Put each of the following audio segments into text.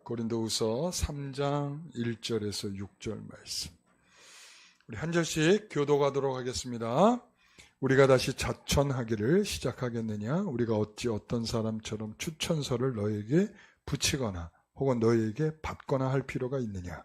고린도후서 3장 1절에서 6절 말씀. 우리 한 절씩 교도하도록 하겠습니다. 우리가 다시 자천하기를 시작하겠느냐? 우리가 어찌 어떤 사람처럼 추천서를 너에게 붙이거나 혹은 너에게 받거나 할 필요가 있느냐?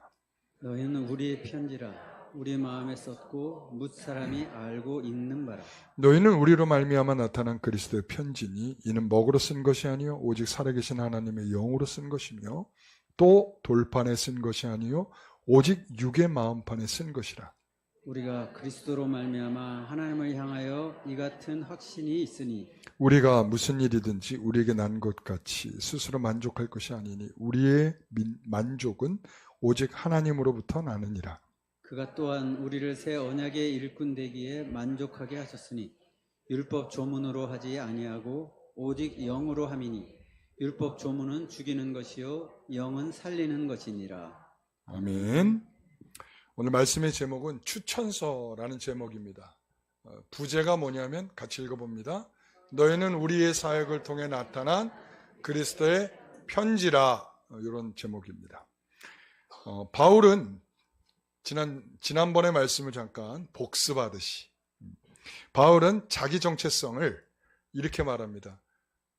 너희는 우리의 편지라 우리 마음에 썼고 뭇 사람이 알고 읽는 바라. 너희는 우리로 말미암아 나타난 그리스도의 편지니 이는 먹으로 쓴 것이 아니요 오직 살아계신 하나님의 영으로 쓴 것이며 또 돌판에 쓴 것이 아니요 오직 육의 마음판에 쓴 것이라. 우리가 그리스도로 말미암아 하나님을 향하여 이 같은 확신이 있으니 우리가 무슨 일이든지 우리에게 난 것 같이 스스로 만족할 것이 아니니 우리의 만족은 오직 하나님으로부터 나느니라. 그가 또한 우리를 새 언약의 일꾼 되기에 만족하게 하셨으니 율법 조문으로 하지 아니하고 오직 영으로 함이니 율법 조문은 죽이는 것이요 영은 살리는 것이니라. 아멘. 오늘 말씀의 제목은 추천서라는 제목입니다. 부제가 뭐냐면 같이 읽어봅니다. 너희는 우리의 사역을 통해 나타난 그리스도의 편지라, 이런 제목입니다. 바울은 지난번의 말씀을 잠깐 복습하듯이 바울은 자기 정체성을 이렇게 말합니다.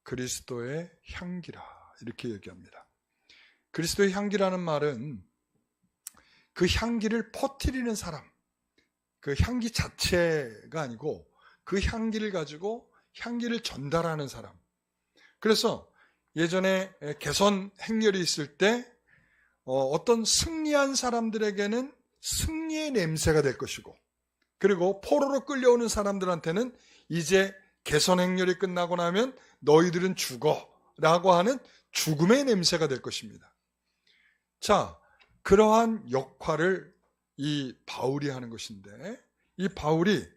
그리스도의 향기라, 이렇게 얘기합니다. 그리스도의 향기라는 말은 그 향기를 퍼뜨리는 사람, 그 향기 자체가 아니고 그 향기를 가지고 향기를 전달하는 사람. 그래서 예전에 개선 행렬이 있을 때 어떤 승리한 사람들에게는 승리의 냄새가 될 것이고, 그리고 포로로 끌려오는 사람들한테는 이제 개선 행렬이 끝나고 나면 너희들은 죽어 라고 하는 죽음의 냄새가 될 것입니다. 자, 그러한 역할을 이 바울이 하는 것인데, 이 바울이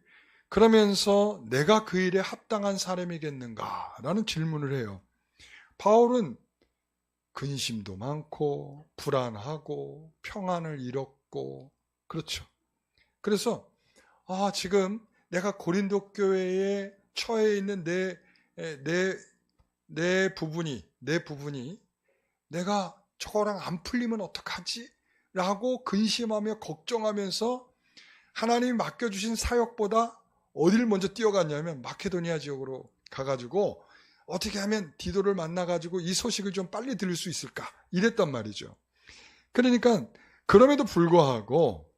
그러면서 내가 그 일에 합당한 사람이겠는가 라는 질문을 해요. 바울은 근심도 많고 불안하고 평안을 잃었고, 그렇죠. 그래서 지금 내가 고린도 교회에 처해 있는 내 부분이 내가 저거랑 안 풀리면 어떡하지? 라고 근심하며 걱정하면서 하나님이 맡겨주신 사역보다 어디를 먼저 뛰어갔냐면 마케도니아 지역으로 가가지고 어떻게 하면 디도를 만나가지고 이 소식을 좀 빨리 들을 수 있을까? 이랬단 말이죠. 그러니까 그럼에도 불구하고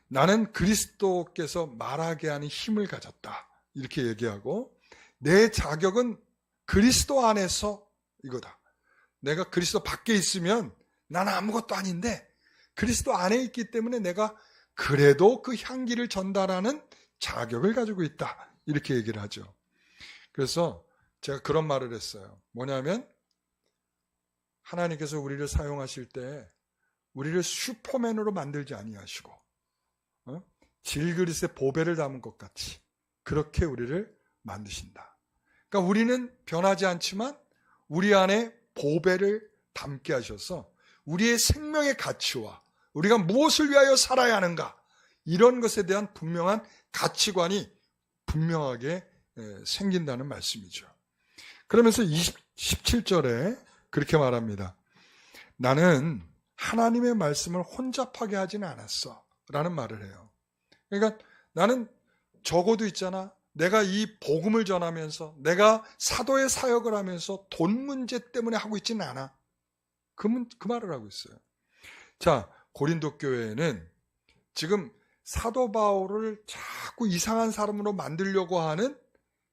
나는 그리스도께서 말하게 하는 힘을 가졌다, 이렇게 얘기하고, 내 자격은 그리스도 안에서 이거다. 내가 그리스도 밖에 있으면 나는 아무것도 아닌데 그리스도 안에 있기 때문에 내가 그래도 그 향기를 전달하는 자격을 가지고 있다, 이렇게 얘기를 하죠. 그래서 제가 그런 말을 했어요. 뭐냐면 하나님께서 우리를 사용하실 때 우리를 슈퍼맨으로 만들지 아니하시고 질그릇에 보배를 담은 것 같이 그렇게 우리를 만드신다. 그러니까 우리는 변하지 않지만 우리 안에 보배를 담게 하셔서 우리의 생명의 가치와 우리가 무엇을 위하여 살아야 하는가, 이런 것에 대한 분명한 가치관이 분명하게 생긴다는 말씀이죠. 그러면서 17절에 그렇게 말합니다. 나는 하나님의 말씀을 혼잡하게 하지는 않았어 라는 말을 해요. 그러니까 나는 적어도 있잖아, 내가 이 복음을 전하면서 내가 사도의 사역을 하면서 돈 문제 때문에 하고 있지는 않아. 그 말을 하고 있어요. 자, 고린도 교회에는 지금 사도 바울을 자꾸 이상한 사람으로 만들려고 하는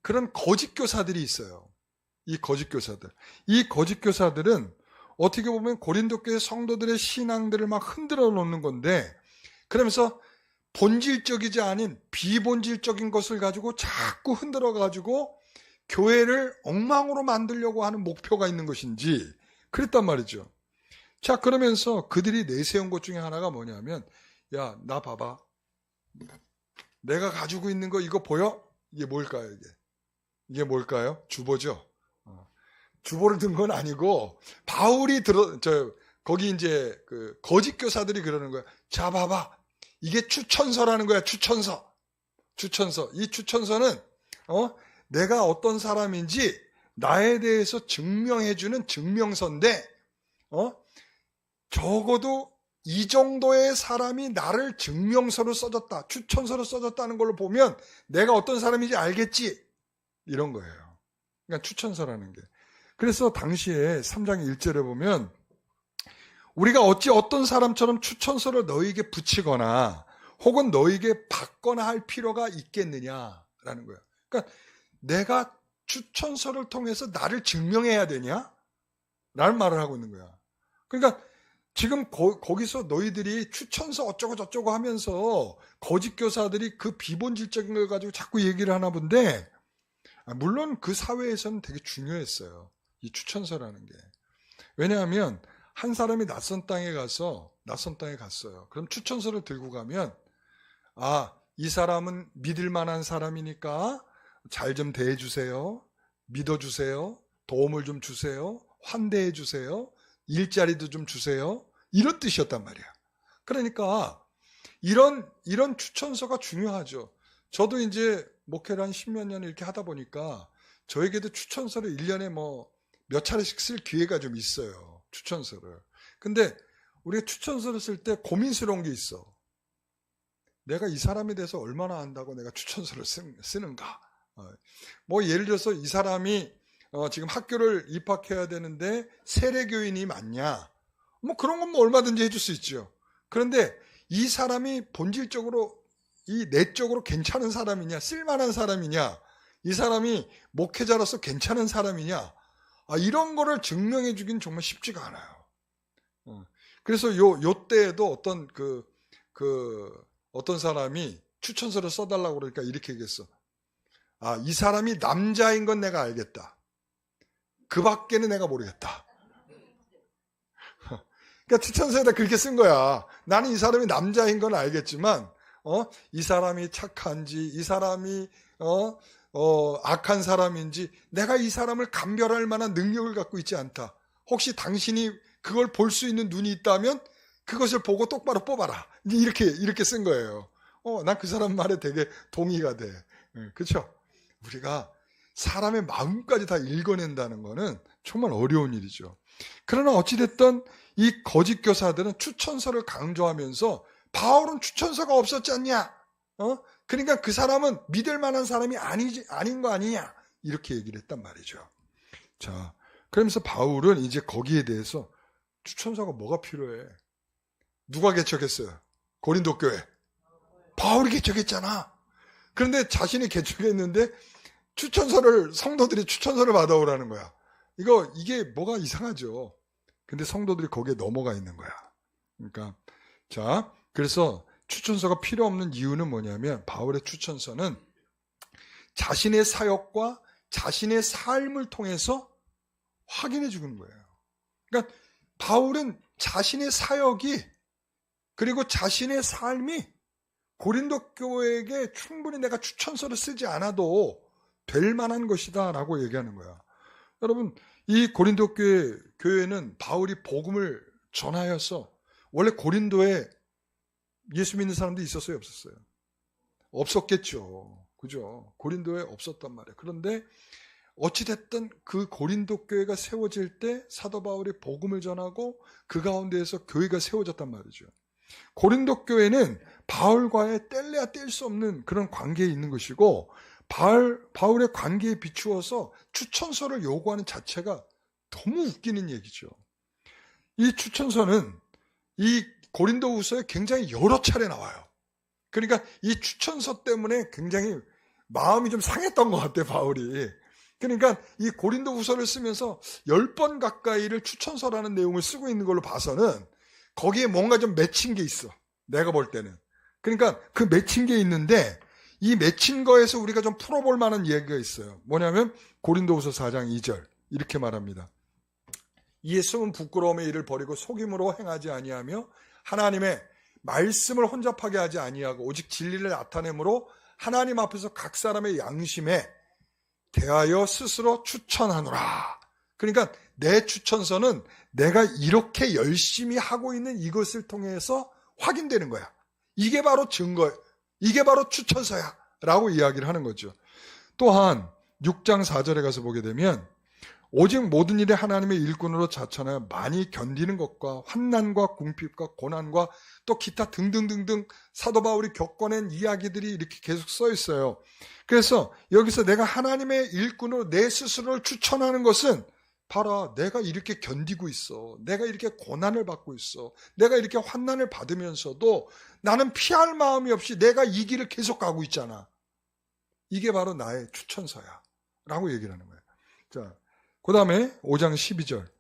그런 거짓 교사들이 있어요. 이 거짓 교사들은 어떻게 보면 고린도 교회 성도들의 신앙들을 막 흔들어 놓는 건데, 그러면서 본질적이지 않은 비본질적인 것을 가지고 자꾸 흔들어 가지고 교회를 엉망으로 만들려고 하는 목표가 있는 것인지 그랬단 말이죠. 자, 그러면서 그들이 내세운 것 중에 하나가 뭐냐면, 야, 나 봐봐, 내가 가지고 있는 거 이거 보여? 이게 뭘까요? 이게 뭘까요? 주보죠. 주보를 든 건 아니고 바울이 거기 이제 그 거짓 교사들이 그러는 거야. 자, 봐봐, 이게 추천서라는 거야. 추천서. 이 추천서는 내가 어떤 사람인지 나에 대해서 증명해주는 증명서인데 적어도 이 정도의 사람이 나를 증명서로 써줬다, 추천서로 써줬다는 걸로 보면 내가 어떤 사람인지 알겠지, 이런 거예요. 그러니까 추천서라는 게. 그래서 당시에 3장 1절에 보면 우리가 어찌 어떤 사람처럼 추천서를 너희에게 붙이거나 혹은 너희에게 받거나 할 필요가 있겠느냐라는 거예요. 그러니까 내가 추천서를 통해서 나를 증명해야 되냐? 라는 말을 하고 있는 거야. 그러니까 지금 거기서 너희들이 추천서 어쩌고 저쩌고 하면서 거짓 교사들이 그 비본질적인 걸 가지고 자꾸 얘기를 하나 본데, 물론 그 사회에서는 되게 중요했어요. 이 추천서라는 게. 왜냐하면 한 사람이 낯선 땅에 갔어요. 그럼 추천서를 들고 가면 이 사람은 믿을 만한 사람이니까 잘 좀 대해주세요. 믿어주세요. 도움을 좀 주세요. 환대해 주세요. 일자리도 좀 주세요. 이런 뜻이었단 말이야. 그러니까 이런 추천서가 중요하죠. 저도 이제 목회를 한 10몇 년 이렇게 하다 보니까 저에게도 추천서를 1년에 몇 차례씩 쓸 기회가 좀 있어요. 추천서를. 근데 우리가 추천서를 쓸 때 고민스러운 게 있어. 내가 이 사람에 대해서 얼마나 안다고 내가 추천서를 쓰는가. 예를 들어서 이 사람이 지금 학교를 입학해야 되는데 세례교인이 맞냐? 그런 건 얼마든지 해줄 수 있죠. 그런데 이 사람이 본질적으로 이 내적으로 괜찮은 사람이냐, 쓸만한 사람이냐, 이 사람이 목회자로서 괜찮은 사람이냐, 이런 거를 증명해 주긴 정말 쉽지가 않아요. 그래서 요 때에도 어떤 사람이 추천서를 써달라고 그러니까 이렇게 얘기했어. 이 사람이 남자인 건 내가 알겠다. 그 밖에는 내가 모르겠다. 그러니까 추천서에다 그렇게 쓴 거야. 나는 이 사람이 남자인 건 알겠지만, 이 사람이 착한지, 이 사람이, 악한 사람인지, 내가 이 사람을 감별할 만한 능력을 갖고 있지 않다. 혹시 당신이 그걸 볼 수 있는 눈이 있다면, 그것을 보고 똑바로 뽑아라. 이렇게 쓴 거예요. 난 그 사람 말에 되게 동의가 돼. 그렇죠? 우리가 사람의 마음까지 다 읽어낸다는 거는 정말 어려운 일이죠. 그러나 어찌됐든 이 거짓 교사들은 추천서를 강조하면서 바울은 추천서가 없었지 않냐? 그러니까 그 사람은 믿을 만한 사람이 아닌 거 아니냐? 이렇게 얘기를 했단 말이죠. 자, 그러면서 바울은 이제 거기에 대해서 추천서가 뭐가 필요해? 누가 개척했어요? 고린도 교회. 바울이 개척했잖아. 그런데 자신이 개척했는데 성도들이 추천서를 받아오라는 거야. 이게 뭐가 이상하죠. 근데 성도들이 거기에 넘어가 있는 거야. 그러니까, 그래서 추천서가 필요 없는 이유는 뭐냐면, 바울의 추천서는 자신의 사역과 자신의 삶을 통해서 확인해 주는 거예요. 그러니까, 바울은 자신의 사역이, 그리고 자신의 삶이 고린도 교회에게 충분히 내가 추천서를 쓰지 않아도 될 만한 것이다 라고 얘기하는 거야. 여러분, 이 고린도 교회는 바울이 복음을 전하여서, 원래 고린도에 예수 믿는 사람들이 있었어요, 없었어요? 없었겠죠. 그죠? 고린도에 없었단 말이에요. 그런데 어찌됐든 그 고린도 교회가 세워질 때 사도 바울이 복음을 전하고 그 가운데에서 교회가 세워졌단 말이죠. 고린도 교회는 바울과의 뗄래야 뗄 수 없는 그런 관계에 있는 것이고, 바울의 관계에 비추어서 추천서를 요구하는 자체가 너무 웃기는 얘기죠. 이 추천서는 이 고린도후서에 굉장히 여러 차례 나와요. 그러니까 이 추천서 때문에 굉장히 마음이 좀 상했던 것 같아요, 바울이. 그러니까 이 고린도후서를 쓰면서 10번 가까이를 추천서라는 내용을 쓰고 있는 걸로 봐서는 거기에 뭔가 좀 맺힌 게 있어. 내가 볼 때는. 그러니까 그 맺힌 게 있는데, 이 맺힌 거에서 우리가 좀 풀어볼 만한 얘기가 있어요. 뭐냐면 고린도후서 4장 2절 이렇게 말합니다. 이에 숨은 부끄러움의 일을 버리고 속임으로 행하지 아니하며 하나님의 말씀을 혼잡하게 하지 아니하고 오직 진리를 나타내므로 하나님 앞에서 각 사람의 양심에 대하여 스스로 추천하노라. 그러니까 내 추천서는 내가 이렇게 열심히 하고 있는 이것을 통해서 확인되는 거야. 이게 바로 증거야. 이게 바로 추천서야 라고 이야기를 하는 거죠. 또한 6장 4절에 가서 보게 되면 오직 모든 일에 하나님의 일꾼으로 자천하여 많이 견디는 것과 환난과 궁핍과 고난과 또 기타 등등등등 사도 바울이 겪어낸 이야기들이 이렇게 계속 써 있어요. 그래서 여기서 내가 하나님의 일꾼으로 내 스스로를 추천하는 것은 봐라, 내가 이렇게 견디고 있어. 내가 이렇게 고난을 받고 있어. 내가 이렇게 환난을 받으면서도 나는 피할 마음이 없이 내가 이 길을 계속 가고 있잖아. 이게 바로 나의 추천서야 라고 얘기를 하는 거예요. 자, 그 다음에 5장 12절.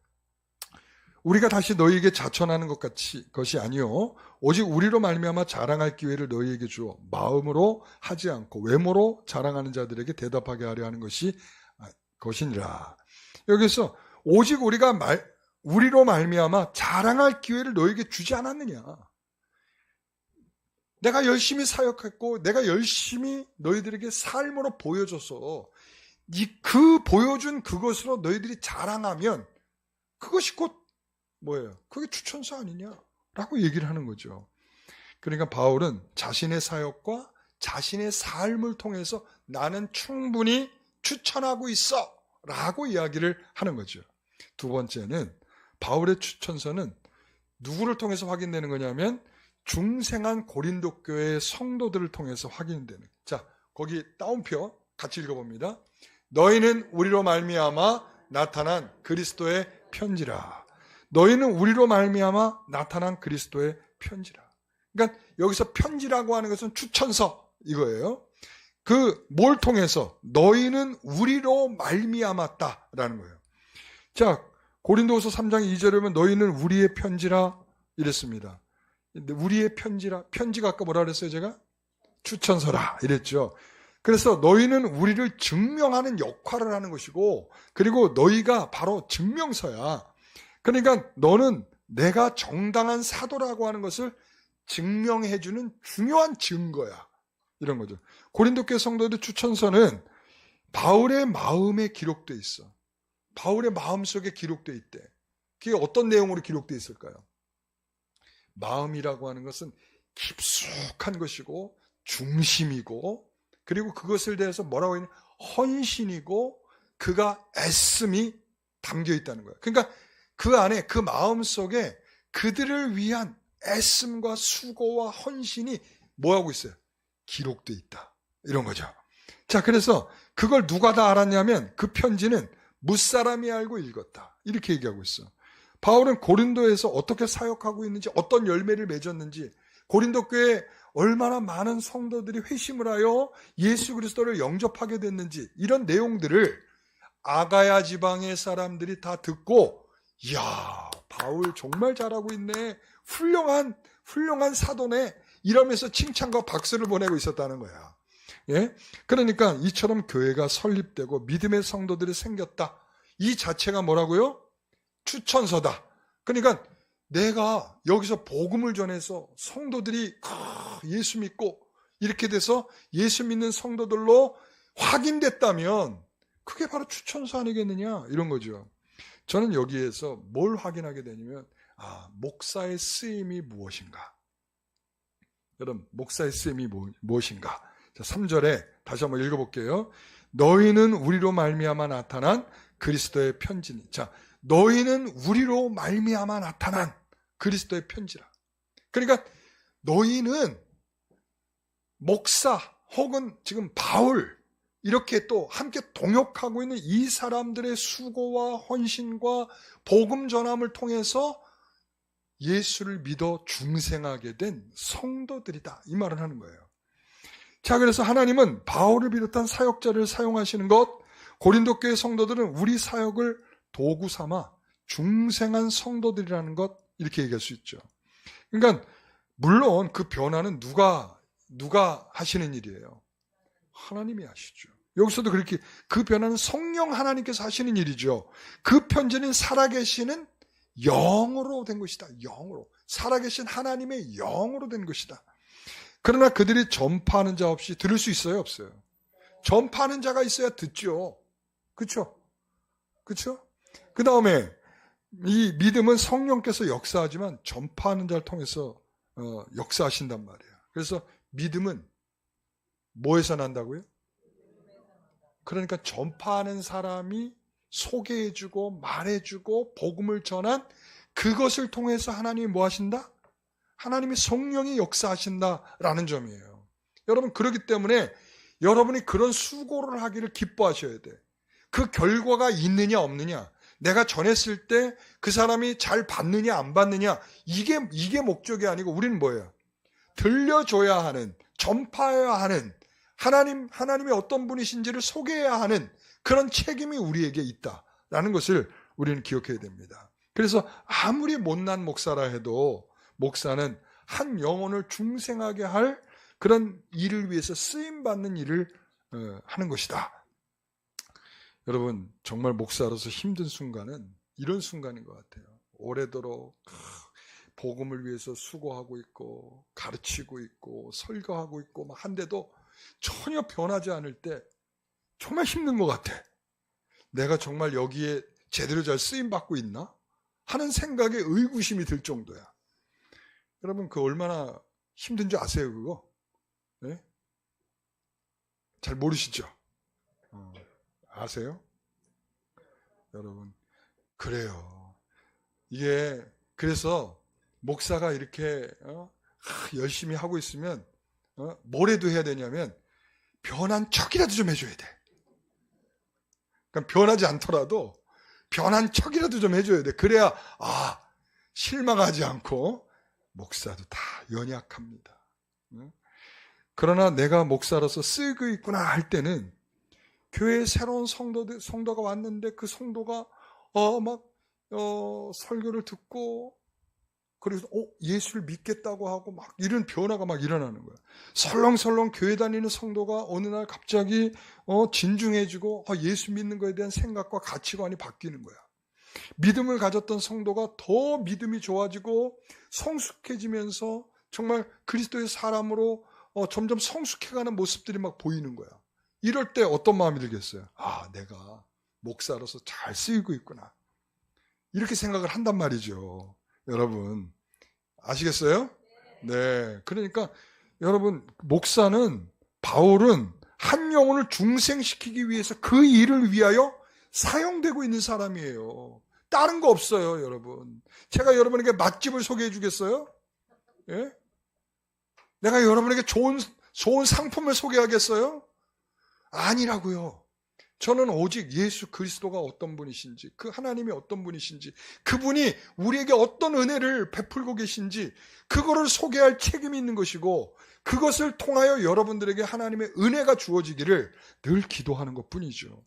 우리가 다시 너희에게 자천하는 것이 아니요 오직 우리로 말미암아 자랑할 기회를 너희에게 주어 마음으로 하지 않고 외모로 자랑하는 자들에게 대답하게 하려 하는 것이니라. 여기서 오직 우리로 말미암아 자랑할 기회를 너희에게 주지 않았느냐. 내가 열심히 사역했고 내가 열심히 너희들에게 삶으로 보여줘서 그 보여준 그것으로 너희들이 자랑하면 그것이 곧 뭐예요? 그게 추천서 아니냐라고 얘기를 하는 거죠. 그러니까 바울은 자신의 사역과 자신의 삶을 통해서 나는 충분히 추천하고 있어 라고 이야기를 하는 거죠. 두 번째는 바울의 추천서는 누구를 통해서 확인되는 거냐면 중생한 고린도 교회의 성도들을 통해서 확인되는. 자, 거기 따옴표 같이 읽어봅니다. 너희는 우리로 말미암아 나타난 그리스도의 편지라. 너희는 우리로 말미암아 나타난 그리스도의 편지라. 그러니까 여기서 편지라고 하는 것은 추천서 이거예요. 뭘 통해서? 너희는 우리로 말미암았다라는 거예요. 자, 고린도후서 3장 2절에 보면 너희는 우리의 편지라 이랬습니다. 우리의 편지라. 편지가 아까 뭐라 그랬어요, 제가? 추천서라 이랬죠. 그래서 너희는 우리를 증명하는 역할을 하는 것이고, 그리고 너희가 바로 증명서야. 그러니까 너는 내가 정당한 사도라고 하는 것을 증명해주는 중요한 증거야. 이런 거죠. 고린도 교회 성도들 추천서는 바울의 마음에 기록되어 있어. 바울의 마음속에 기록되어 있대. 그게 어떤 내용으로 기록되어 있을까요? 마음이라고 하는 것은 깊숙한 것이고 중심이고, 그리고 그것을 대해서 뭐라고 했냐? 헌신이고 그가 애씀이 담겨 있다는 거예요. 그러니까 그 안에 그 마음 속에 그들을 위한 애씀과 수고와 헌신이 뭐하고 있어요? 기록돼 있다. 이런 거죠. 자, 그래서 그걸 누가 다 알았냐면 그 편지는 무사람이 알고 읽었다. 이렇게 얘기하고 있어. 바울은 고린도에서 어떻게 사역하고 있는지, 어떤 열매를 맺었는지, 고린도 교회에 얼마나 많은 성도들이 회심을 하여 예수 그리스도를 영접하게 됐는지, 이런 내용들을 아가야 지방의 사람들이 다 듣고, 이야, 바울 정말 잘하고 있네. 훌륭한 사도네. 이러면서 칭찬과 박수를 보내고 있었다는 거야. 예? 그러니까 이처럼 교회가 설립되고 믿음의 성도들이 생겼다. 이 자체가 뭐라고요? 추천서다. 그러니까 내가 여기서 복음을 전해서 성도들이 예수 믿고 이렇게 돼서 예수 믿는 성도들로 확인됐다면 그게 바로 추천서 아니겠느냐, 이런 거죠. 저는 여기에서 뭘 확인하게 되냐면 목사의 쓰임이 무엇인가. 여러분, 목사의 쓰임이 무엇인가. 자, 3절에 다시 한번 읽어볼게요. 너희는 우리로 말미암아 나타난 그리스도의 편지니. 자, 너희는 우리로 말미암아 나타난 그리스도의 편지라. 그러니까 너희는 목사 혹은 지금 바울 이렇게 또 함께 동역하고 있는 이 사람들의 수고와 헌신과 복음 전함을 통해서 예수를 믿어 중생하게 된 성도들이다. 이 말을 하는 거예요. 자, 그래서 하나님은 바울을 비롯한 사역자를 사용하시는 것, 고린도 교회 성도들은 우리 사역을 도구 삼아 중생한 성도들이라는 것, 이렇게 얘기할 수 있죠. 그러니까 물론 그 변화는 누가 하시는 일이에요? 하나님이 하시죠. 여기서도 그렇게 그 변화는 성령 하나님께서 하시는 일이죠. 그 편지는 살아계시는 영으로 된 것이다. 영으로. 살아계신 하나님의 영으로 된 것이다. 그러나 그들이 전파하는 자 없이 들을 수 있어요? 없어요? 전파하는 자가 있어야 듣죠. 그렇죠? 그렇죠? 그 다음에 이 믿음은 성령께서 역사하지만 전파하는 자를 통해서 역사하신단 말이에요. 그래서 믿음은 뭐에서 난다고요? 그러니까 전파하는 사람이 소개해주고 말해주고 복음을 전한 그것을 통해서 하나님이 뭐 하신다? 하나님이 성령이 역사하신다라는 점이에요. 여러분, 그렇기 때문에 여러분이 그런 수고를 하기를 기뻐하셔야 돼. 그 결과가 있느냐 없느냐, 내가 전했을 때 그 사람이 잘 받느냐 안 받느냐, 이게 목적이 아니고 우리는 뭐예요? 들려줘야 하는, 전파해야 하는, 하나님이 어떤 분이신지를 소개해야 하는 그런 책임이 우리에게 있다라는 것을 우리는 기억해야 됩니다. 그래서 아무리 못난 목사라 해도 목사는 한 영혼을 중생하게 할 그런 일을 위해서 쓰임받는 일을 하는 것이다. 여러분, 정말 목사로서 힘든 순간은 이런 순간인 것 같아요. 오래도록 복음을 위해서 수고하고 있고 가르치고 있고 설교하고 있고 막 한데도 전혀 변하지 않을 때 정말 힘든 것 같아. 내가 정말 여기에 제대로 잘 쓰임받고 있나? 하는 생각에 의구심이 들 정도야. 여러분, 그 얼마나 힘든지 아세요, 그거? 네? 잘 모르시죠? 아세요? 여러분, 그래요. 이게, 그래서 목사가 이렇게 열심히 하고 있으면 뭐라도 해야 되냐면 변한 척이라도 좀 해줘야 돼. 그러니까 변하지 않더라도 변한 척이라도 좀 해줘야 돼. 그래야 실망하지 않고, 목사도 다 연약합니다. 그러나 내가 목사로서 쓰고 있구나 할 때는 교회에 새로운 성도가 왔는데 그 성도가 설교를 듣고 그래서 예수를 믿겠다고 하고 막 이런 변화가 막 일어나는 거야. 설렁설렁 교회 다니는 성도가 어느 날 갑자기 진중해지고 예수 믿는 거에 대한 생각과 가치관이 바뀌는 거야. 믿음을 가졌던 성도가 더 믿음이 좋아지고 성숙해지면서 정말 그리스도의 사람으로 점점 성숙해가는 모습들이 막 보이는 거야. 이럴 때 어떤 마음이 들겠어요? 내가 목사로서 잘 쓰이고 있구나. 이렇게 생각을 한단 말이죠. 여러분, 아시겠어요? 네. 그러니까 여러분, 바울은 한 영혼을 중생시키기 위해서 그 일을 위하여 사용되고 있는 사람이에요. 다른 거 없어요, 여러분. 제가 여러분에게 맛집을 소개해 주겠어요? 예? 내가 여러분에게 좋은 상품을 소개하겠어요? 아니라고요. 저는 오직 예수 그리스도가 어떤 분이신지, 그 하나님이 어떤 분이신지, 그분이 우리에게 어떤 은혜를 베풀고 계신지 그거를 소개할 책임이 있는 것이고, 그것을 통하여 여러분들에게 하나님의 은혜가 주어지기를 늘 기도하는 것뿐이죠.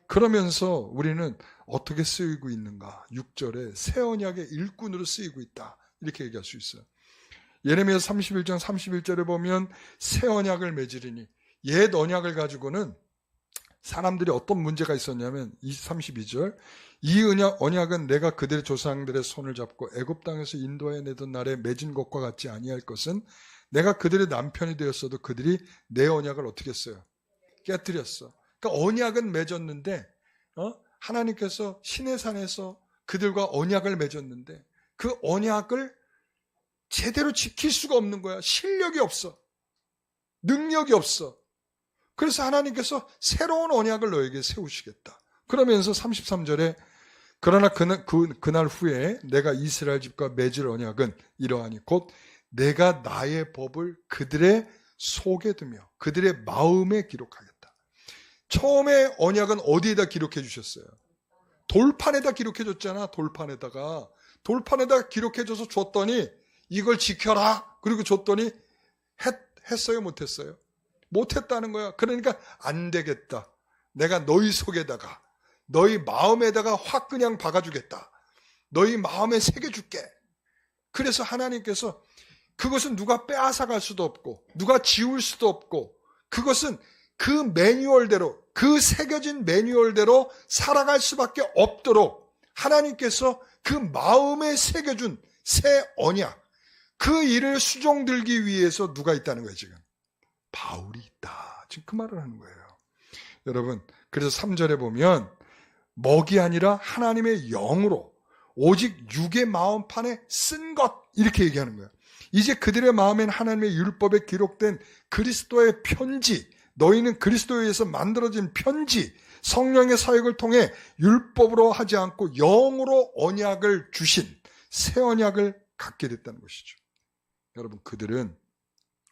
그러면서 우리는 어떻게 쓰이고 있는가? 6절에 새 언약의 일꾼으로 쓰이고 있다, 이렇게 얘기할 수 있어요. 예레미야 31장 31절에 보면 새 언약을 맺으리니, 옛 언약을 가지고는 사람들이 어떤 문제가 있었냐면 32절, 이 언약은 내가 그들의 조상들의 손을 잡고 애굽 땅에서 인도해 내던 날에 맺은 것과 같지 아니할 것은, 내가 그들의 남편이 되었어도 그들이 내 언약을 어떻게 했어요? 깨뜨렸어. 그러니까 언약은 맺었는데 하나님께서 시내산에서 그들과 언약을 맺었는데 그 언약을 제대로 지킬 수가 없는 거야. 실력이 없어. 능력이 없어. 그래서 하나님께서 새로운 언약을 너에게 세우시겠다. 그러면서 33절에 그러나 그날 후에 내가 이스라엘 집과 맺을 언약은 이러하니 곧 내가 나의 법을 그들의 속에 두며 그들의 마음에 기록하겠다. 처음에 언약은 어디에다 기록해 주셨어요? 돌판에다 기록해 줬잖아. 돌판에다가 기록해 줘서 줬더니 이걸 지켜라. 그리고 줬더니 했어요? 못했어요? 못했다는 거야. 그러니까 안 되겠다. 내가 너희 속에다가, 너희 마음에다가 확 그냥 박아주겠다. 너희 마음에 새겨줄게. 그래서 하나님께서 그것은 누가 빼앗아갈 수도 없고 누가 지울 수도 없고, 그것은 그 매뉴얼대로, 그 새겨진 매뉴얼대로 살아갈 수밖에 없도록 하나님께서 그 마음에 새겨준 새 언약, 그 일을 수종들기 위해서 누가 있다는 거예요, 지금? 바울이 있다. 지금 그 말을 하는 거예요. 여러분, 그래서 3절에 보면 먹이 아니라 하나님의 영으로 오직 육의 마음판에 쓴 것, 이렇게 얘기하는 거예요. 이제 그들의 마음엔 하나님의 율법에 기록된 그리스도의 편지, 너희는 그리스도에 의해서 만들어진 편지, 성령의 사역을 통해 율법으로 하지 않고 영으로 언약을 주신 새 언약을 갖게 됐다는 것이죠. 여러분, 그들은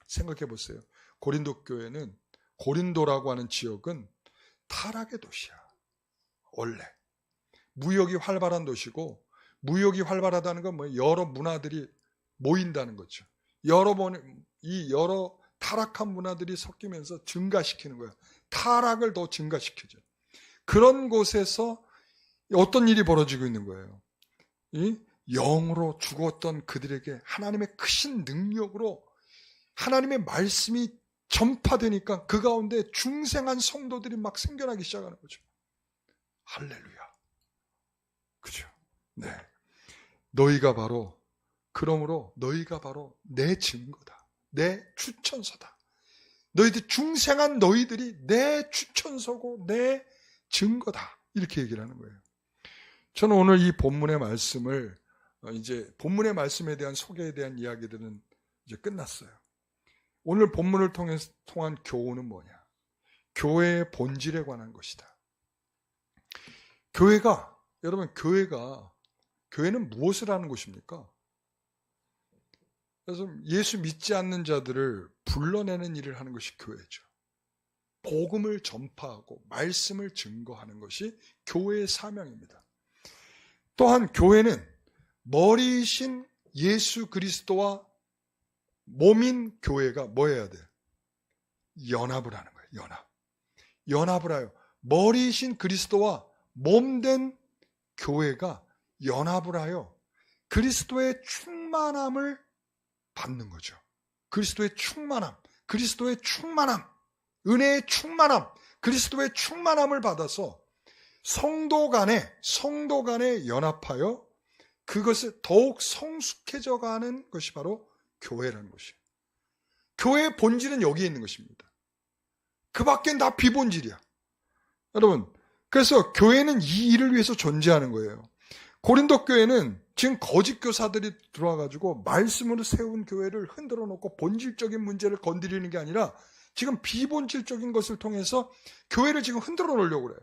생각해 보세요. 고린도 교회는, 고린도라고 하는 지역은 타락의 도시야. 원래 무역이 활발한 도시고, 무역이 활발하다는 건 뭐 여러 문화들이 모인다는 거죠. 여러 타락한 문화들이 섞이면서 증가시키는 거예요. 타락을 더 증가시키죠. 그런 곳에서 어떤 일이 벌어지고 있는 거예요. 이 영으로 죽었던 그들에게 하나님의 크신 능력으로 하나님의 말씀이 전파되니까 그 가운데 중생한 성도들이 막 생겨나기 시작하는 거죠. 할렐루야. 그죠? 네. 그러므로 너희가 바로 내 증거다. 내 추천서다. 너희들 중생한 너희들이 내 추천서고 내 증거다. 이렇게 얘기를 하는 거예요. 저는 오늘 이 본문의 말씀을 이제 본문의 말씀에 대한 소개에 대한 이야기들은 이제 끝났어요. 오늘 본문을 통한 교훈은 뭐냐? 교회의 본질에 관한 것이다. 여러분, 교회는 무엇을 하는 곳입니까? 그래서 예수 믿지 않는 자들을 불러내는 일을 하는 것이 교회죠. 복음을 전파하고 말씀을 증거하는 것이 교회의 사명입니다. 또한 교회는 머리이신 예수 그리스도와 몸인 교회가 뭐 해야 돼요? 연합을 하는 거예요. 연합을 하여 머리이신 그리스도와 몸된 교회가 연합을 하여 그리스도의 충만함을 받는 거죠. 그리스도의 충만함, 은혜의 충만함, 그리스도의 충만함을 받아서 성도 간에 연합하여 그것을 더욱 성숙해져 가는 것이 바로 교회라는 것이에요. 교회의 본질은 여기에 있는 것입니다. 그 밖엔 다 비본질이야. 여러분, 그래서 교회는 이 일을 위해서 존재하는 거예요. 고린도 교회는 지금 거짓 교사들이 들어와가지고 말씀으로 세운 교회를 흔들어 놓고 본질적인 문제를 건드리는 게 아니라 지금 비본질적인 것을 통해서 교회를 지금 흔들어 놓으려고 그래요.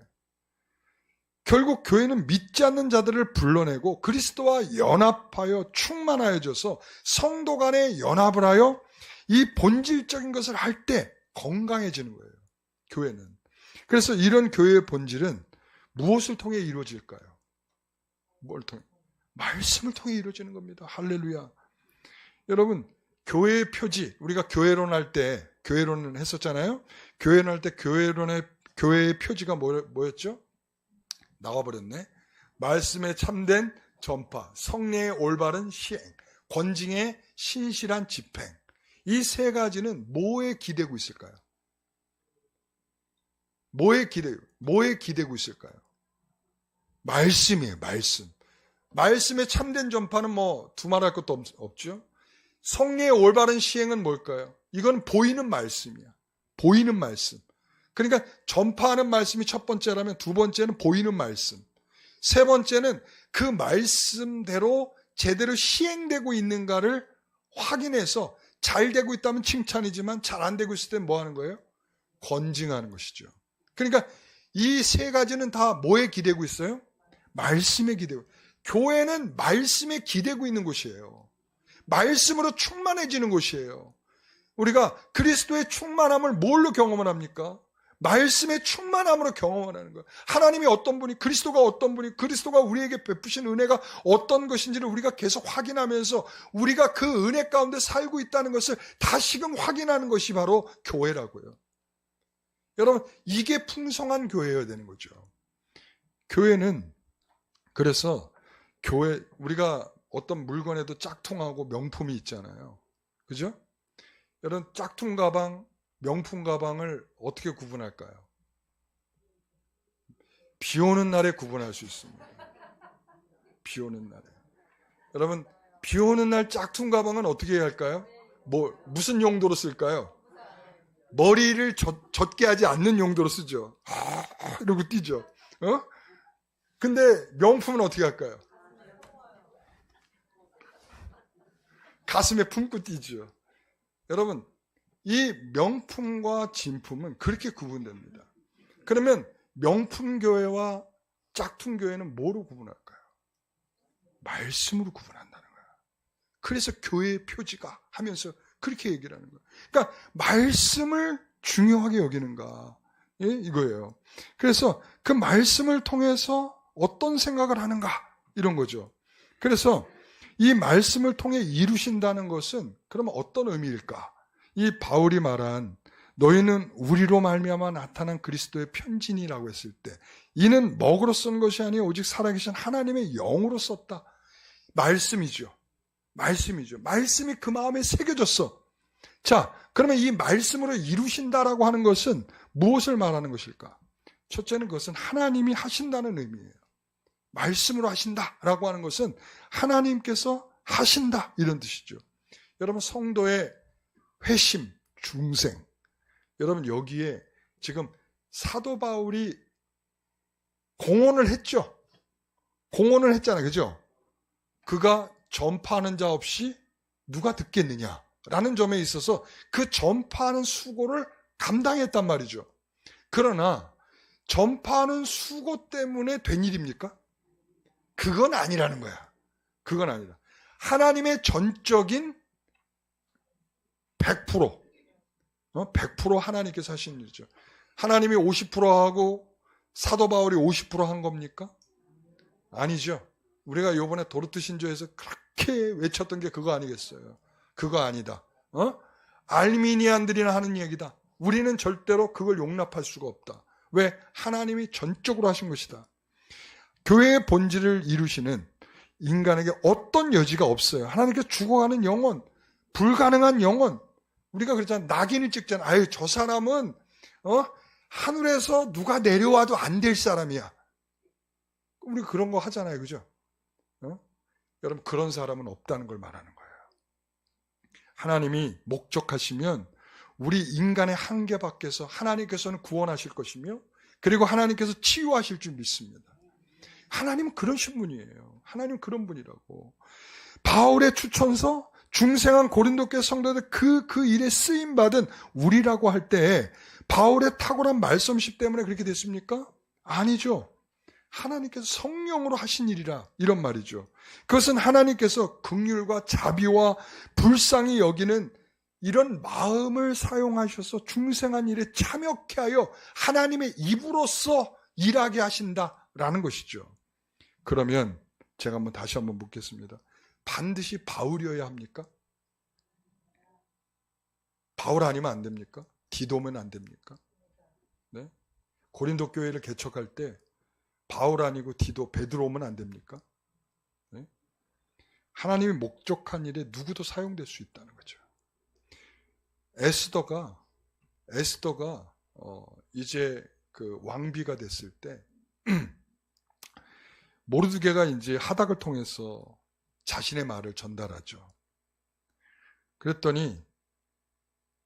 결국 교회는 믿지 않는 자들을 불러내고 그리스도와 연합하여 충만하여져서 성도 간에 연합을 하여 이 본질적인 것을 할 때 건강해지는 거예요. 교회는. 그래서 이런 교회의 본질은 무엇을 통해 이루어질까요? 뭘 통해? 말씀을 통해 이루어지는 겁니다. 할렐루야. 여러분, 교회의 표지, 우리가 교회론을 했었잖아요. 교회론할 때 교회의 표지가 뭐였죠? 나와버렸네. 말씀에 참된 전파, 성례의 올바른 시행, 권징의 신실한 집행. 이 세 가지는 뭐에 기대고 있을까요? 뭐에 기대고 있을까요? 말씀이에요, 말씀. 말씀에 참된 전파는 뭐 두말할 것도 없죠. 성례의 올바른 시행은 뭘까요? 이건 보이는 말씀이야. 보이는 말씀. 그러니까 전파하는 말씀이 첫 번째라면 두 번째는 보이는 말씀. 세 번째는 그 말씀대로 제대로 시행되고 있는가를 확인해서 잘 되고 있다면 칭찬이지만 잘 안 되고 있을 때 뭐 하는 거예요? 권징하는 것이죠. 그러니까 이 세 가지는 다 뭐에 기대고 있어요? 말씀에 기대고. 교회는 말씀에 기대고 있는 곳이에요. 말씀으로 충만해지는 곳이에요. 우리가 그리스도의 충만함을 뭘로 경험을 합니까? 말씀의 충만함으로 경험을 하는 거예요. 하나님이 어떤 분이, 그리스도가 어떤 분이, 그리스도가 우리에게 베푸신 은혜가 어떤 것인지를 우리가 계속 확인하면서 우리가 그 은혜 가운데 살고 있다는 것을 다시금 확인하는 것이 바로 교회라고요. 여러분, 이게 풍성한 교회여야 되는 거죠. 교회는 그래서 우리가 어떤 물건에도 짝퉁하고 명품이 있잖아요. 그죠? 여러분, 짝퉁 가방, 명품 가방을 어떻게 구분할까요? 비 오는 날에 구분할 수 있습니다. 비 오는 날에. 여러분, 비 오는 날 짝퉁 가방은 어떻게 해야 할까요? 무슨 용도로 쓸까요? 머리를 젖게 하지 않는 용도로 쓰죠. 이러고 뛰죠. 근데 명품은 어떻게 할까요? 가슴에 품고 뛰죠. 여러분, 이 명품과 진품은 그렇게 구분됩니다. 그러면 명품 교회와 짝퉁 교회는 뭐로 구분할까요? 말씀으로 구분한다는 거야. 그래서 교회의 표지가 하면서 그렇게 얘기를 하는 거예요. 그러니까 말씀을 중요하게 여기는가, 예? 이거예요. 그래서 그 말씀을 통해서 어떤 생각을 하는가, 이런 거죠. 그래서 이 말씀을 통해 이루신다는 것은 그러면 어떤 의미일까? 이 바울이 말한 너희는 우리로 말미암아 나타난 그리스도의 편진이라고 했을 때 이는 먹으로 쓴 것이 아니라 오직 살아계신 하나님의 영으로 썼다. 말씀이죠. 말씀이죠. 말씀이 그 마음에 새겨졌어. 자, 그러면 이 말씀으로 이루신다라고 하는 것은 무엇을 말하는 것일까? 첫째는 그것은 하나님이 하신다는 의미예요. 말씀으로 하신다라고 하는 것은 하나님께서 하신다, 이런 뜻이죠. 여러분, 성도의 회심, 중생, 여러분 여기에 지금 사도 바울이 공언을 했죠. 공언을 했잖아요. 그죠? 그가 전파하는 자 없이 누가 듣겠느냐라는 점에 있어서 그 전파하는 수고를 감당했단 말이죠. 그러나 전파하는 수고 때문에 된 일입니까? 그건 아니라는 거야. 그건 아니라. 하나님의 전적인 100%, 100% 하나님께서 하신 일이죠. 하나님이 50% 하고 사도 바울이 50% 한 겁니까? 아니죠. 우리가 요번에 도르트신조에서 그렇게 외쳤던 게 그거 아니겠어요? 그거 아니다. 알미니안들이나 하는 얘기다. 우리는 절대로 그걸 용납할 수가 없다. 왜? 하나님이 전적으로 하신 것이다. 교회의 본질을 이루시는 인간에게 어떤 여지가 없어요. 하나님께서 죽어가는 영혼, 불가능한 영혼. 우리가 그러잖아. 낙인을 찍잖아. 아유, 저 사람은 하늘에서 누가 내려와도 안 될 사람이야. 우리 그런 거 하잖아요. 그죠? 여러분, 그런 사람은 없다는 걸 말하는 거예요. 하나님이 목적하시면 우리 인간의 한계 밖에서 하나님께서는 구원하실 것이며, 그리고 하나님께서 치유하실 줄 믿습니다. 하나님은 그러신 분이에요. 하나님은 그런 분이라고. 바울의 추천서, 중생한 고린도 교회 성도들 그 일에 쓰임받은 우리라고 할 때 바울의 탁월한 말씀식 때문에 그렇게 됐습니까? 아니죠. 하나님께서 성령으로 하신 일이라, 이런 말이죠. 그것은 하나님께서 긍휼과 자비와 불쌍히 여기는 이런 마음을 사용하셔서 중생한 일에 참여케 하여 하나님의 입으로서 일하게 하신다라는 것이죠. 그러면 제가 다시 한번 묻겠습니다. 반드시 바울이어야 합니까? 바울 아니면 안 됩니까? 디도면 안 됩니까? 네? 고린도 교회를 개척할 때 바울 아니고 디도, 베드로면 안 됩니까? 네? 하나님이 목적한 일에 누구도 사용될 수 있다는 거죠. 에스더가 이제 그 왕비가 됐을 때 모르드게가 이제 하닥을 통해서 자신의 말을 전달하죠. 그랬더니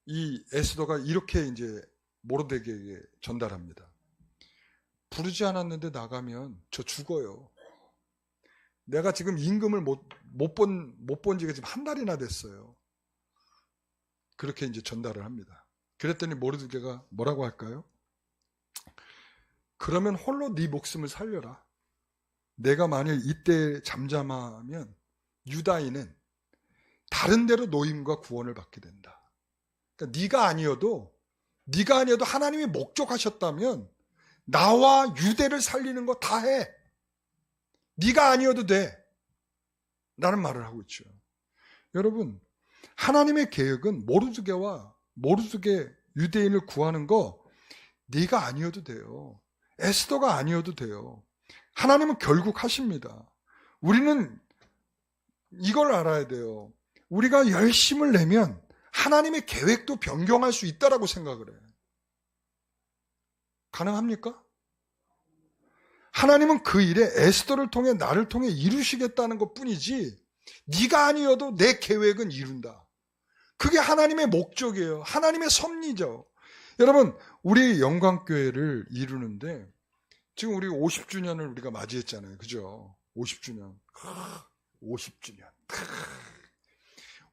이 에스더가 이렇게 이제 모르드게에게 전달합니다. 부르지 않았는데 나가면 저 죽어요. 내가 지금 임금을 못 본 지가 지금 한 달이나 됐어요. 그렇게 이제 전달을 합니다. 그랬더니 모르드게가 뭐라고 할까요? 그러면 홀로 네 목숨을 살려라. 내가 만일 이때 잠잠하면 유다인은 다른 데로 노임과 구원을 받게 된다. 그러니까 네가 아니어도 하나님이 목적하셨다면 나와 유대를 살리는 거 다 해. 네가 아니어도 돼. 라는 말을 하고 있죠. 여러분, 하나님의 계획은 모르드게 유대인을 구하는 거 네가 아니어도 돼요. 에스더가 아니어도 돼요. 하나님은 결국 하십니다. 우리는 이걸 알아야 돼요. 우리가 열심을 내면 하나님의 계획도 변경할 수 있다라고 생각을 해. 가능합니까? 하나님은 그 일에 에스더를 통해 나를 통해 이루시겠다는 것뿐이지 네가 아니어도 내 계획은 이룬다. 그게 하나님의 목적이에요. 하나님의 섭리죠. 여러분, 우리 영광교회를 이루는데 지금 우리 50주년을 우리가 맞이했잖아요. 그죠? 50주년. 50주년.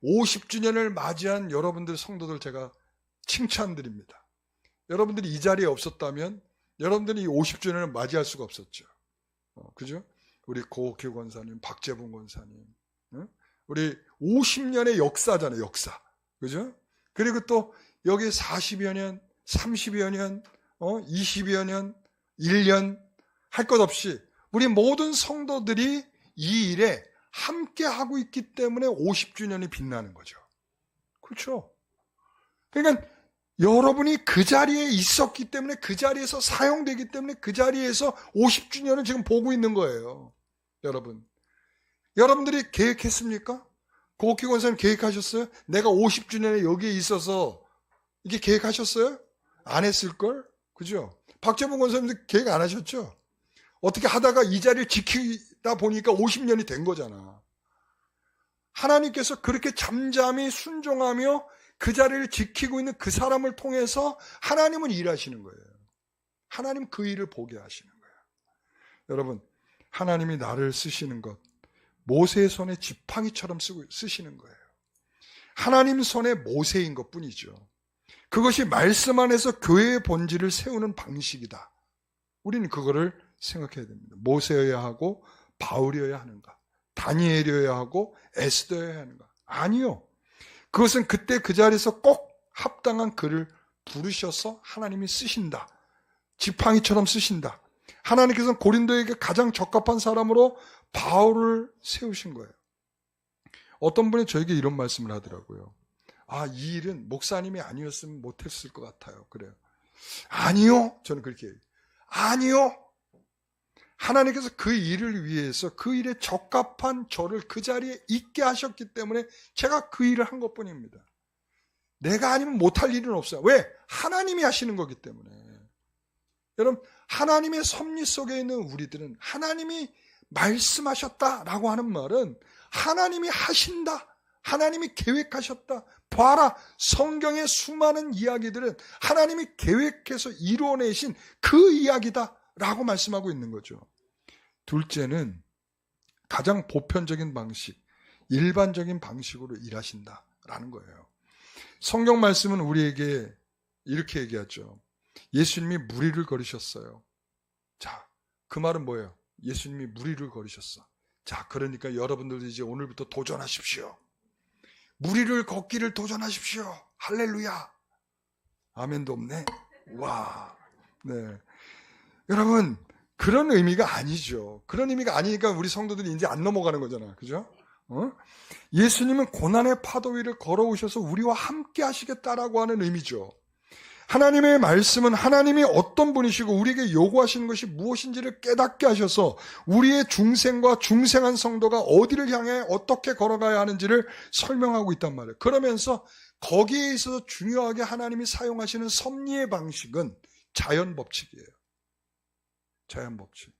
50주년을 맞이한 여러분들 성도들 제가 칭찬드립니다. 여러분들이 이 자리에 없었다면 여러분들이 이 50주년을 맞이할 수가 없었죠. 그죠? 우리 고옥희 권사님, 박재봉 권사님, 우리 50년의 역사잖아요, 역사. 그죠? 그리고 또 여기 40여 년, 30여 년, 20여 년, 1년 할 것 없이 우리 모든 성도들이 이 일에 함께 하고 있기 때문에 50주년이 빛나는 거죠. 그렇죠? 그러니까 여러분이 그 자리에 있었기 때문에, 그 자리에서 사용되기 때문에 그 자리에서 50주년을 지금 보고 있는 거예요. 여러분들이 계획했습니까? 고옥희 권사님 계획하셨어요? 내가 50주년에 여기에 있어서 이게 계획하셨어요? 안 했을걸? 그죠? 박재봉 권사님도 계획 안 하셨죠? 어떻게 하다가 이 자리를 지키다 보니까 50년이 된 거잖아. 하나님께서 그렇게 잠잠히 순종하며 그 자리를 지키고 있는 그 사람을 통해서 하나님은 일하시는 거예요. 하나님 그 일을 보게 하시는 거예요. 여러분, 하나님이 나를 쓰시는 것, 모세의 손에 지팡이처럼 쓰시는 거예요. 하나님 손에 모세인 것 뿐이죠. 그것이 말씀 안에서 교회의 본질을 세우는 방식이다. 우리는 그거를 생각해야 됩니다. 모세여야 하고 바울이어야 하는가? 다니엘이어야 하고 에스더여야 하는가? 아니요. 그것은 그때 그 자리에서 꼭 합당한 그를 부르셔서 하나님이 쓰신다. 지팡이처럼 쓰신다. 하나님께서는 고린도에게 가장 적합한 사람으로 바울을 세우신 거예요. 어떤 분이 저에게 이런 말씀을 하더라고요. 이 일은 목사님이 아니었으면 못했을 것 같아요. 그래요. 아니요. 저는 그렇게 얘기해요. 아니요. 하나님께서 그 일을 위해서 그 일에 적합한 저를 그 자리에 있게 하셨기 때문에 제가 그 일을 한 것뿐입니다. 내가 아니면 못할 일은 없어요. 왜? 하나님이 하시는 거기 때문에. 여러분, 하나님의 섭리 속에 있는 우리들은 하나님이 말씀하셨다라고 하는 말은 하나님이 하신다. 하나님이 계획하셨다. 봐라, 성경의 수많은 이야기들은 하나님이 계획해서 이루어내신 그 이야기다 라고 말씀하고 있는 거죠. 둘째는 가장 보편적인 방식, 일반적인 방식으로 일하신다라는 거예요. 성경 말씀은 우리에게 이렇게 얘기하죠. 예수님이 무리를 걸으셨어요. 자, 그 말은 뭐예요? 예수님이 무리를 걸으셨어. 자, 그러니까 여러분들도 이제 오늘부터 도전하십시오. 무리를 걷기를 도전하십시오. 할렐루야. 아멘도 없네. 와. 네. 여러분, 그런 의미가 아니죠. 그런 의미가 아니니까 우리 성도들이 이제 안 넘어가는 거잖아. 그죠? 예수님은 고난의 파도 위를 걸어오셔서 우리와 함께 하시겠다라고 하는 의미죠. 하나님의 말씀은 하나님이 어떤 분이시고 우리에게 요구하시는 것이 무엇인지를 깨닫게 하셔서 우리의 중생과 중생한 성도가 어디를 향해 어떻게 걸어가야 하는지를 설명하고 있단 말이에요. 그러면서 거기에 있어서 중요하게 하나님이 사용하시는 섭리의 방식은 자연 법칙이에요. 자연 법칙.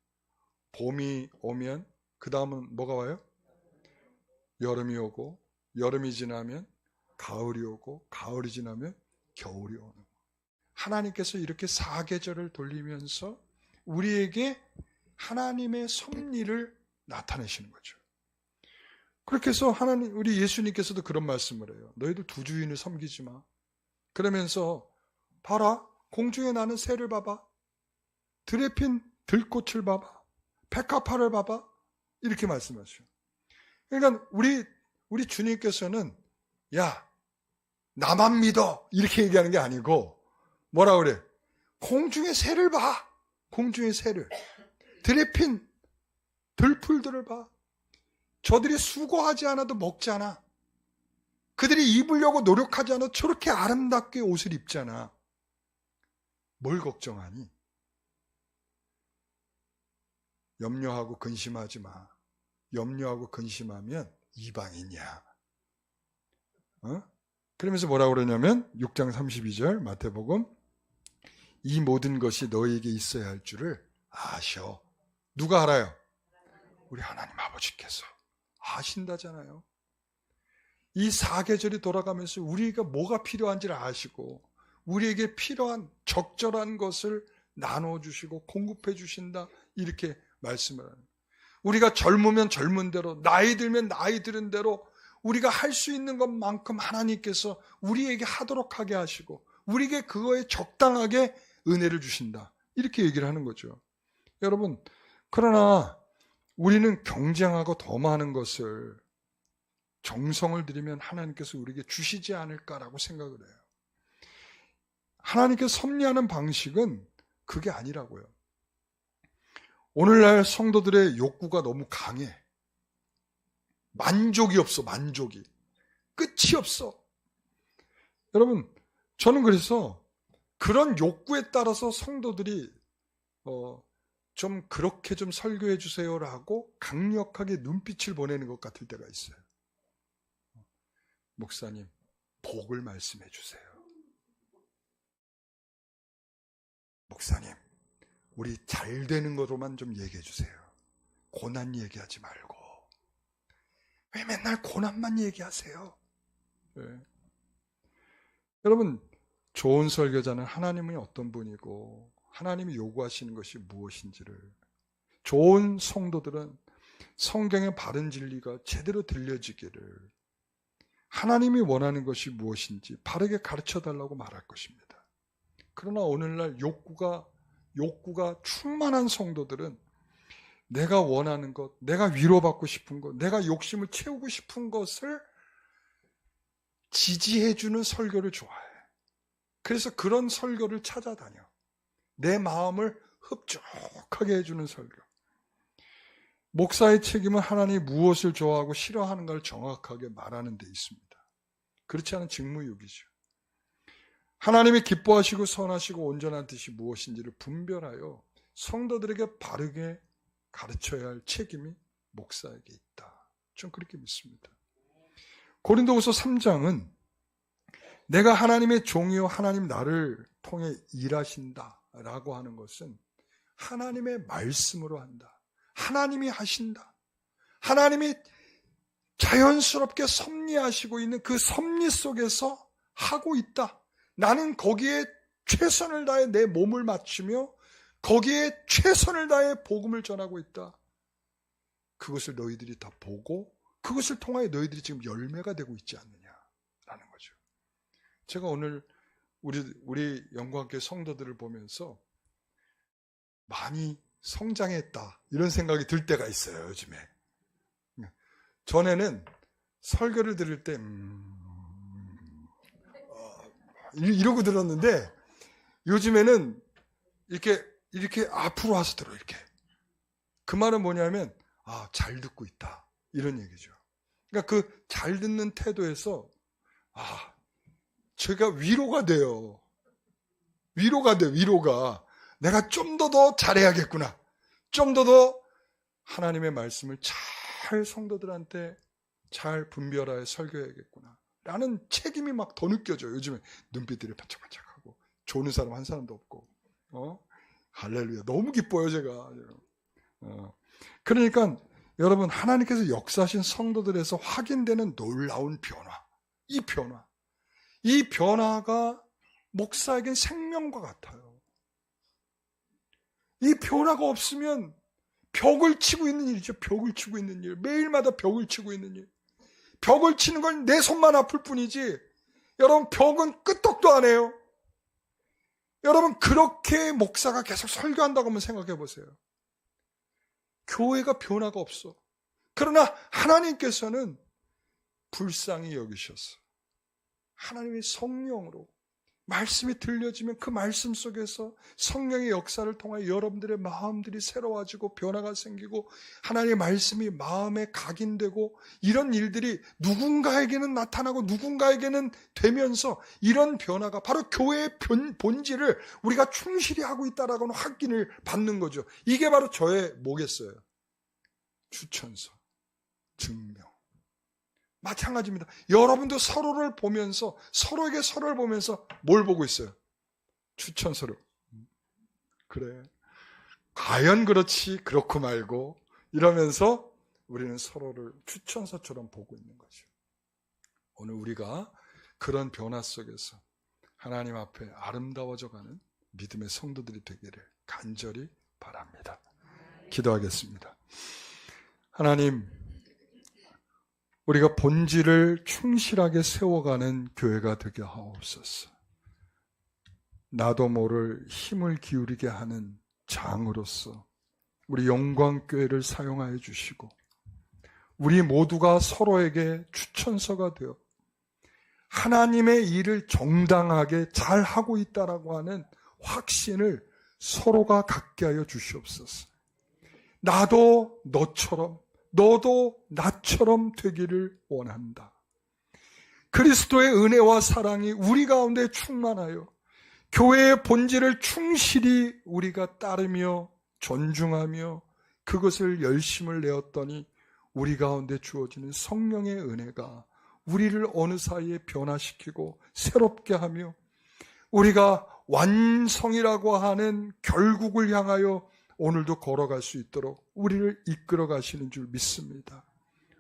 봄이 오면 그 다음은 뭐가 와요? 여름이 오고, 여름이 지나면 가을이 오고, 가을이 지나면 겨울이 오는 거예요. 하나님께서 이렇게 사계절을 돌리면서 우리에게 하나님의 섭리를 나타내시는 거죠. 그렇게 해서 우리 예수님께서도 그런 말씀을 해요. 너희들 두 주인을 섬기지 마. 그러면서 봐라, 공중에 나는 새를 봐봐. 들에 핀 들꽃을 봐봐. 백합화를 봐봐. 이렇게 말씀하셔요. 그러니까 우리 주님께서는 야, 나만 믿어. 이렇게 얘기하는 게 아니고 뭐라 그래? 공중의 새를 봐. 공중의 새를. 들에 핀 들풀들을 봐. 저들이 수고하지 않아도 먹잖아. 그들이 입으려고 노력하지 않아도 저렇게 아름답게 옷을 입잖아. 뭘 걱정하니? 염려하고 근심하지 마. 염려하고 근심하면 이방인이야. 그러면서 뭐라고 그러냐면 6장 32절 마태복음 이 모든 것이 너희에게 있어야 할 줄을 아셔. 누가 알아요? 우리 하나님 아버지께서 아신다잖아요. 이 사계절이 돌아가면서 우리가 뭐가 필요한지를 아시고 우리에게 필요한 적절한 것을 나눠주시고 공급해 주신다. 이렇게 말씀을 하는 거예요. 우리가 젊으면 젊은 대로, 나이 들면 나이 들은 대로 우리가 할 수 있는 것만큼 하나님께서 우리에게 하도록 하게 하시고 우리에게 그거에 적당하게 은혜를 주신다. 이렇게 얘기를 하는 거죠. 여러분, 그러나 우리는 경쟁하고 더 많은 것을 정성을 들이면 하나님께서 우리에게 주시지 않을까라고 생각을 해요. 하나님께서 섭리하는 방식은 그게 아니라고요. 오늘날 성도들의 욕구가 너무 강해. 만족이 없어, 만족이. 끝이 없어. 여러분, 저는 그래서 그런 욕구에 따라서 성도들이 좀 그렇게 좀 설교해 주세요라고 강력하게 눈빛을 보내는 것 같을 때가 있어요. 목사님, 복을 말씀해 주세요. 목사님, 우리 잘 되는 것으로만 좀 얘기해 주세요. 고난 얘기하지 말고. 왜 맨날 고난만 얘기하세요? 네. 여러분, 좋은 설교자는 하나님이 어떤 분이고 하나님이 요구하시는 것이 무엇인지를, 좋은 성도들은 성경의 바른 진리가 제대로 들려지기를, 하나님이 원하는 것이 무엇인지 바르게 가르쳐달라고 말할 것입니다. 그러나 오늘날 욕구가 충만한 성도들은 내가 원하는 것, 내가 위로받고 싶은 것, 내가 욕심을 채우고 싶은 것을 지지해주는 설교를 좋아해. 그래서 그런 설교를 찾아다녀. 내 마음을 흡족하게 해주는 설교. 목사의 책임은 하나님이 무엇을 좋아하고 싫어하는가를 정확하게 말하는 데 있습니다. 그렇지 않은 직무유기죠. 하나님이 기뻐하시고 선하시고 온전한 뜻이 무엇인지를 분별하여 성도들에게 바르게 가르쳐야 할 책임이 목사에게 있다. 전 그렇게 믿습니다. 고린도후서 3장은 내가 하나님의 종이요 하나님 나를 통해 일하신다라고 하는 것은 하나님의 말씀으로 한다. 하나님이 하신다. 하나님이 자연스럽게 섭리하시고 있는 그 섭리 속에서 하고 있다. 나는 거기에 최선을 다해 내 몸을 맞추며 거기에 최선을 다해 복음을 전하고 있다. 그것을 너희들이 다 보고 그것을 통하여 너희들이 지금 열매가 되고 있지 않느냐라는 거죠. 제가 오늘 우리 영광교회 성도들을 보면서 많이 성장했다 이런 생각이 들 때가 있어요. 요즘에. 전에는 설교를 들을 때 이러고 들었는데 요즘에는 이렇게 앞으로 와서 들어. 이렇게. 그 말은 뭐냐면 잘 듣고 있다 이런 얘기죠. 그러니까 그 잘 듣는 태도에서 제가 위로가 돼요. 위로가 돼. 위로가. 내가 좀 더 잘해야겠구나. 좀 더 하나님의 말씀을 잘 성도들한테 잘 분별하여 설교해야겠구나 라는 책임이 막 더 느껴져요. 요즘에 눈빛들이 반짝반짝하고 조는 사람 한 사람도 없고 할렐루야. 너무 기뻐요 제가. 그러니까 여러분, 하나님께서 역사하신 성도들에서 확인되는 놀라운 변화, 이 변화가 목사에겐 생명과 같아요. 이 변화가 없으면 벽을 치고 있는 일이죠. 벽을 치고 있는 일. 매일마다 벽을 치고 있는 일. 벽을 치는 건 내 손만 아플 뿐이지 여러분, 벽은 끄떡도 안 해요. 여러분, 그렇게 목사가 계속 설교한다고 한번 생각해 보세요. 교회가 변화가 없어. 그러나 하나님께서는 불쌍히 여기셨어. 하나님의 성령으로 말씀이 들려지면 그 말씀 속에서 성령의 역사를 통해 여러분들의 마음들이 새로워지고 변화가 생기고 하나님의 말씀이 마음에 각인되고 이런 일들이 누군가에게는 나타나고 누군가에게는 되면서 이런 변화가 바로 교회의 본질을 우리가 충실히 하고 있다라고는 확인을 받는 거죠. 이게 바로 저의 뭐겠어요? 추천서, 증명. 마찬가지입니다. 여러분도 서로를 보면서 서로에게 서로를 보면서 뭘 보고 있어요? 추천서를. 그래. 과연 그렇지 그렇고 말고 이러면서 우리는 서로를 추천서처럼 보고 있는 거죠. 오늘 우리가 그런 변화 속에서 하나님 앞에 아름다워져가는 믿음의 성도들이 되기를 간절히 바랍니다. 기도하겠습니다. 하나님, 우리가 본질을 충실하게 세워가는 교회가 되게 하옵소서. 나도 모를 힘을 기울이게 하는 장으로서 우리 영광교회를 사용하여 주시고 우리 모두가 서로에게 추천서가 되어 하나님의 일을 정당하게 잘하고 있다라고 하는 확신을 서로가 갖게 하여 주시옵소서. 나도 너처럼, 너도 나처럼 되기를 원한다. 그리스도의 은혜와 사랑이 우리 가운데 충만하여 교회의 본질을 충실히 우리가 따르며 존중하며 그것을 열심을 내었더니 우리 가운데 주어지는 성령의 은혜가 우리를 어느 사이에 변화시키고 새롭게 하며 우리가 완성이라고 하는 결국을 향하여 오늘도 걸어갈 수 있도록 우리를 이끌어 가시는 줄 믿습니다.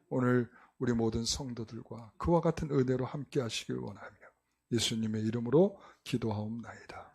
오늘 우리 모든 성도들과 그와 같은 은혜로 함께 하시길 원하며 예수님의 이름으로 기도하옵나이다.